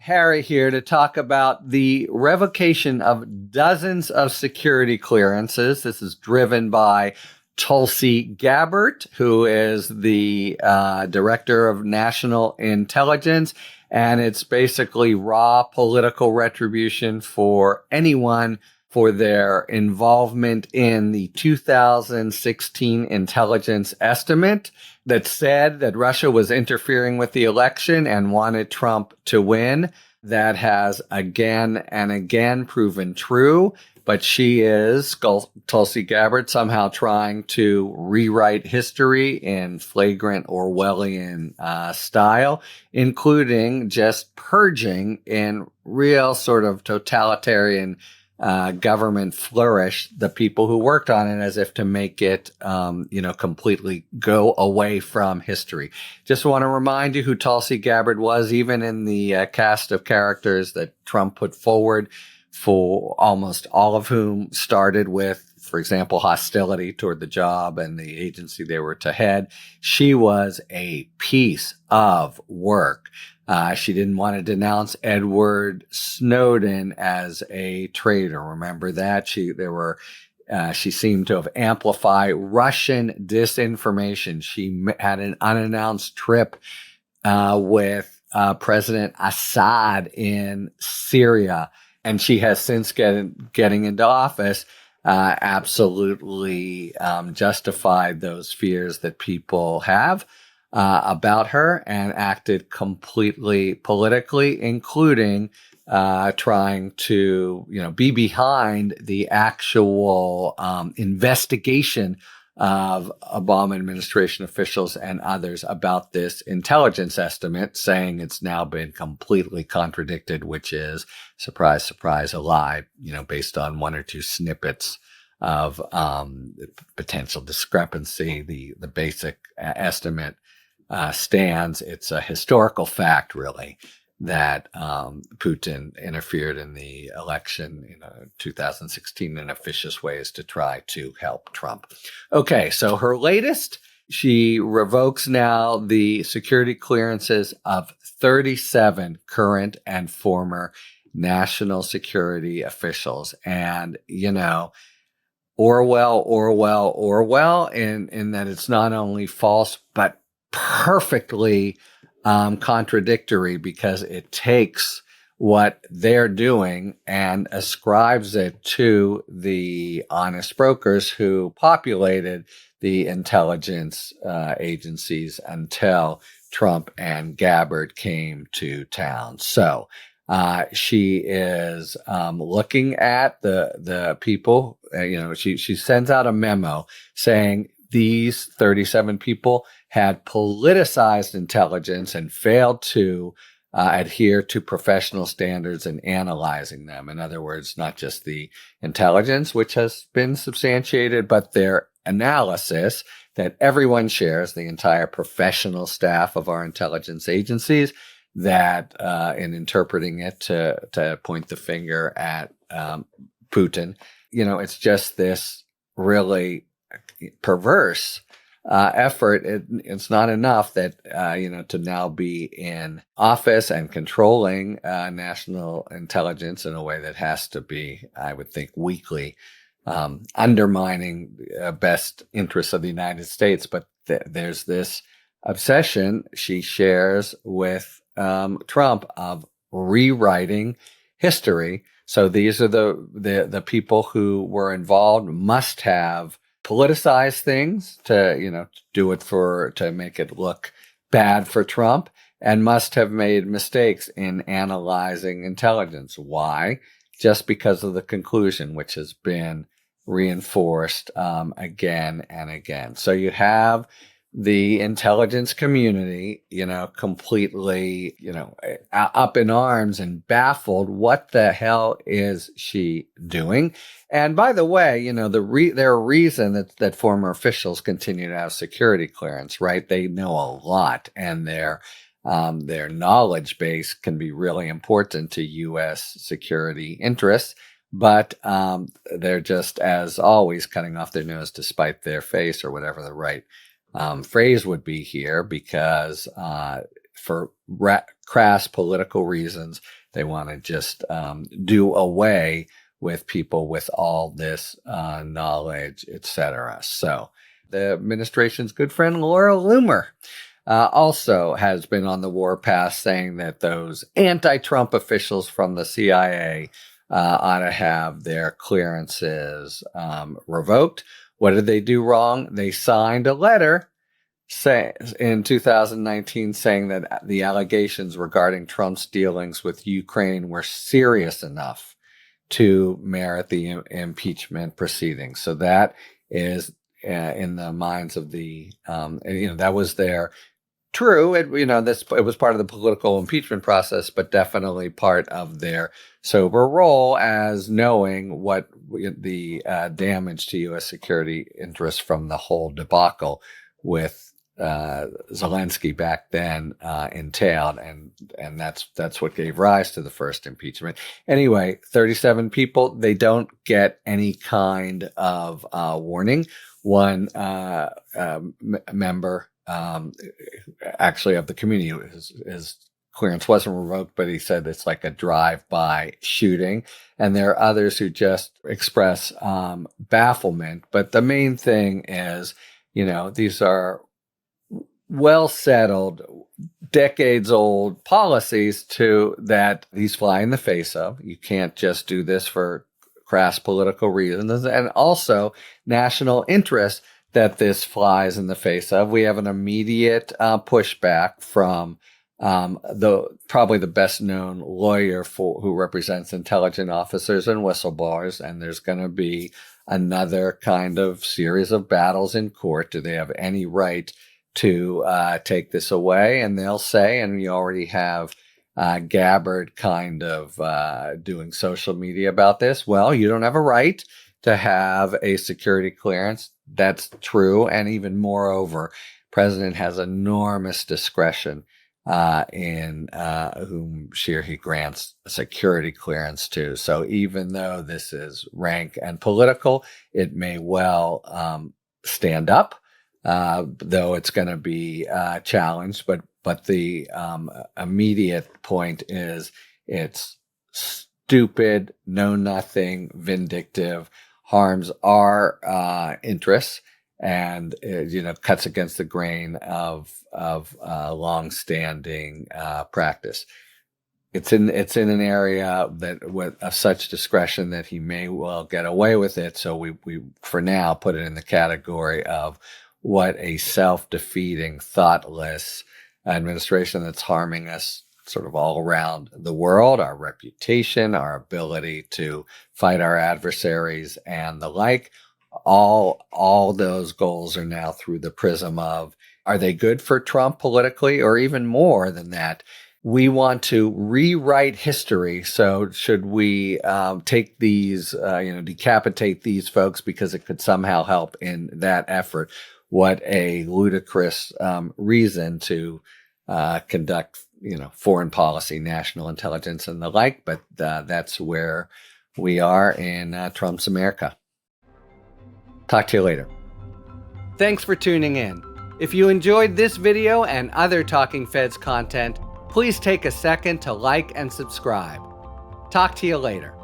Harry here to talk about the revocation of dozens of security clearances. This is driven by Tulsi Gabbard, who is the director of national intelligence. And it's basically raw political retribution for anyone for their involvement in the 2016 intelligence estimate that said that Russia was interfering with the election and wanted Trump to win. That has again and again proven true. But she is, Tulsi Gabbard, somehow trying to rewrite history in flagrant Orwellian style, including just purging in real sort of totalitarian government flourish the people who worked on it, as if to make it, completely go away from history. Just want to remind you who Tulsi Gabbard was, even in the cast of characters that Trump put forward, for almost all of whom started with, for example, hostility toward the job and the agency they were to head. She was a piece of work. She didn't want to denounce Edward Snowden as a traitor. Remember that? She seemed to have amplified Russian disinformation. She had an unannounced trip with President Assad in Syria. And she has since getting into office, absolutely justified those fears that people have about her, and acted completely politically, including trying to, be behind the actual investigation of Obama administration officials and others about this intelligence estimate, saying it's now been completely contradicted, which is, surprise, surprise, a lie, based on one or two snippets of potential discrepancy. The basic estimate stands. It's a historical fact, really, that Putin interfered in the election in 2016 in officious ways to try to help Trump. Okay, so her latest, she revokes now the security clearances of 37 current and former national security officials. And, Orwell, in that it's not only false, but perfectly contradictory, because it takes what they're doing and ascribes it to the honest brokers who populated the intelligence agencies until Trump and Gabbard came to town. So she is looking at the people. She sends out a memo saying these 37 people had politicized intelligence and failed to adhere to professional standards in analyzing them. In other words, not just the intelligence, which has been substantiated, but their analysis that everyone shares, the entire professional staff of our intelligence agencies, that in interpreting it to point the finger at Putin, it's just this really perverse effort. It's not enough that, to now be in office and controlling national intelligence in a way that has to be, I would think, weakly undermining best interests of the United States. But there's this obsession she shares with Trump of rewriting history. So these are the people who were involved must have politicized things to do it to make it look bad for Trump, and must have made mistakes in analyzing intelligence. Why? Just because of the conclusion, which has been reinforced again and again. So you have the intelligence community, completely, up in arms and baffled. What the hell is she doing? And by the way, there are reason that former officials continue to have security clearance, right? They know a lot, and their knowledge base can be really important to U.S. security interests. But they're just, as always, cutting off their nose to spite their face, or whatever the right phrase would be here, because for crass political reasons, they want to just do away with people with all this knowledge, etc. So the administration's good friend Laura Loomer also has been on the warpath, saying that those anti-Trump officials from the CIA ought to have their clearances revoked. What did they do wrong? They signed a letter in 2019 saying that the allegations regarding Trump's dealings with Ukraine were serious enough to merit the impeachment proceedings. So that is in the minds of the, that was their true. It was part of the political impeachment process, but definitely part of their sober role as knowing what the damage to U.S. security interests from the whole debacle with Zelensky back then entailed, and that's what gave rise to the first impeachment. Anyway, 37 people, they don't get any kind of warning. One member actually of the community, his clearance wasn't revoked, but he said it's like a drive-by shooting. And there are others who just express bafflement. But the main thing is, these are well settled, decades old policies that these fly in the face of. You can't just do this for crass political reasons, and also national interest that this flies in the face of. We have an immediate pushback from probably the best known lawyer who represents intelligence officers and whistleblowers, and there's going to be another kind of series of battles in court. Do they have any right to take this away? And they'll say, and you already have Gabbard kind of doing social media about this. Well, you don't have a right to have a security clearance. That's true. And even moreover, president has enormous discretion in whom he grants security clearance to. So even though this is rank and political, it may well stand up. Though it's going to be challenged, but the immediate point is it's stupid, know nothing, vindictive, harms our interests, and cuts against the grain of long-standing practice. It's in an area that with such discretion that he may well get away with it. So we for now put it in the category of what a self-defeating, thoughtless administration that's harming us sort of all around the world, our reputation, our ability to fight our adversaries and the like. All those goals are now through the prism of, are they good for Trump politically? Or even more than that, we want to rewrite history. So should we take these, decapitate these folks because it could somehow help in that effort? What a ludicrous reason to conduct, foreign policy, national intelligence, and the like. But that's where we are in Trump's America. Talk to you later. Thanks for tuning in. If you enjoyed this video and other Talking Feds content, please take a second to like and subscribe. Talk to you later.